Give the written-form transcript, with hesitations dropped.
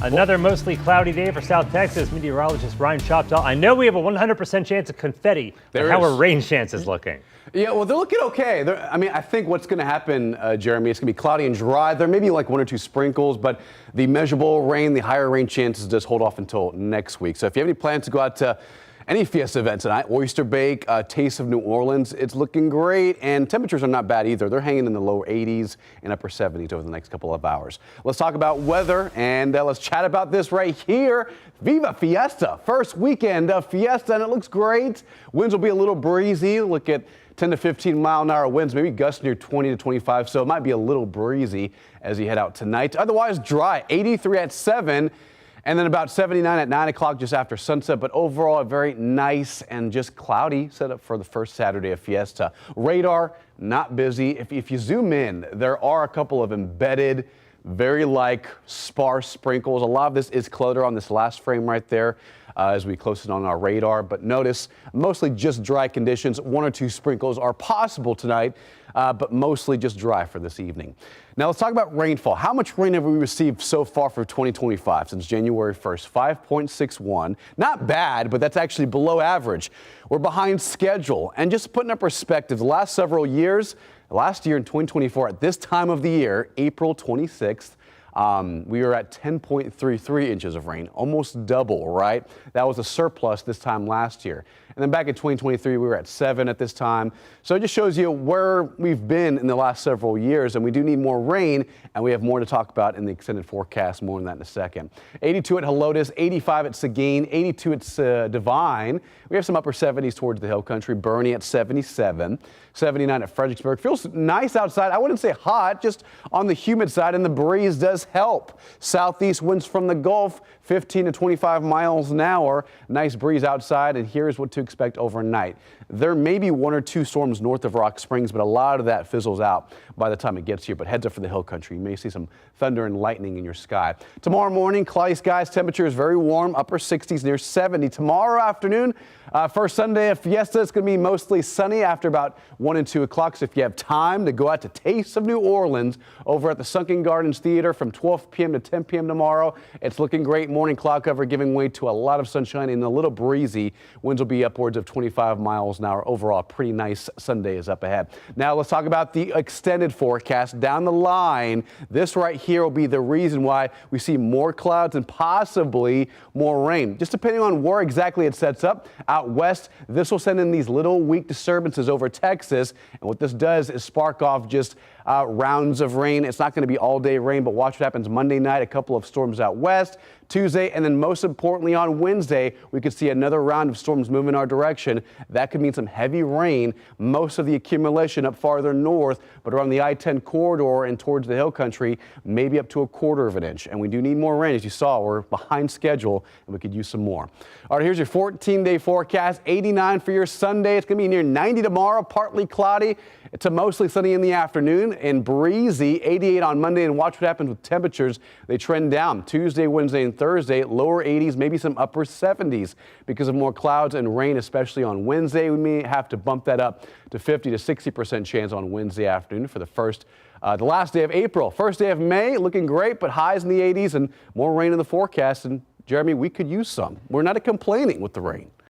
Another mostly cloudy day for South Texas. Meteorologist Ryan Choptaw. I know we have a 100% chance of confetti. How are rain chances looking? Yeah, well, they're looking okay. I think what's going to happen, Jeremy, it's going to be cloudy and dry. There may be like 1 or 2 sprinkles, but the measurable rain, the higher rain chances just hold off until next week. So if you have any plans to go out to any Fiesta event tonight, Oyster Bake, Taste of New Orleans, it's looking great, and temperatures are not bad either. They're hanging in the lower 80s and upper 70s over the next couple of hours. Let's talk about weather, and let's chat about this right here. Viva Fiesta! First weekend of Fiesta, and it looks great. Winds will be a little breezy. Look at 10 to 15 mile-an-hour winds, maybe gusts near 20 to 25, so it might be a little breezy as you head out tonight. Otherwise, dry, 83 at 7. And then about 79 at 9 o'clock just after sunset, but overall a very nice and just cloudy setup for the first Saturday of Fiesta. Radar, not busy. If you zoom in, there are a couple of embedded, very sparse sprinkles. A lot of this is clutter on this last frame right there as we close it on our radar. But notice, mostly just dry conditions. 1 or 2 sprinkles are possible tonight, but mostly just dry for this evening. Now let's talk about rainfall. How much rain have we received so far for 2025 since January 1st? 5.61. Not bad, but that's actually below average. We're behind schedule. And just to put in perspective, the last several years, last year in 2024, at this time of the year, April 26th, we were at 10.33 inches of rain, almost double, right? That was a surplus this time last year. And then back in 2023, we were at 7 at this time. So it just shows you where we've been in the last several years, and we do need more rain, and we have more to talk about in the extended forecast, more on that in a second. 82 at Helotes, 85 at Seguin, 82 at Divine. We have some upper 70s towards the hill country. Bernie at 77, 79 at Fredericksburg. Feels nice outside. I wouldn't say hot, just on the humid side, and the breeze does help. Southeast winds from the Gulf, 15 to 25 miles an hour. Nice breeze outside, and here's what to expect overnight. There may be 1 or 2 storms north of Rock Springs, but a lot of that fizzles out by the time it gets here. But heads up for the hill country. You may see some thunder and lightning in your sky. Tomorrow morning, cloudy skies, temperature is very warm, upper 60s near 70. Tomorrow afternoon, first Sunday of Fiesta, it's going to be mostly sunny after about 1 and 2 o'clock. So if you have time to go out to Taste of New Orleans over at the Sunken Gardens Theater from 12 p.m. to 10 p.m. tomorrow, it's looking great. Morning cloud cover giving way to a lot of sunshine and a little breezy. Winds will be upwards of 25 miles an hour. Overall, pretty nice Sunday is up ahead. Now let's talk about the extended forecast down the line. This right here will be the reason why we see more clouds and possibly more rain, just depending on where exactly it sets up. Out west, this will send in these little weak disturbances over Texas, and what this does is spark off just rounds of rain. It's not going to be all day rain, but watch what happens Monday night. A couple of storms out west, Tuesday, and then most importantly on Wednesday, we could see another round of storms move in our direction. That could mean some heavy rain. Most of the accumulation up farther north, but around the I-10 corridor and towards the hill country, maybe up to 1/4 of an inch. And we do need more rain. As you saw, we're behind schedule, and we could use some more. All right, here's your 14-day forecast. 89 for your Sunday. It's going to be near 90 tomorrow, partly cloudy to mostly sunny in the afternoon and breezy. 88 on Monday, and watch what happens with temperatures. They trend down Tuesday, Wednesday, and Thursday. Lower 80s, maybe some upper 70s because of more clouds and rain, especially on Wednesday. We may have to bump that up to 50 to 60% chance on Wednesday afternoon for the last day of April. First day of May, looking great, but highs in the 80s and more rain in the forecast. And Jeremy, we could use some. We're not complaining with the rain.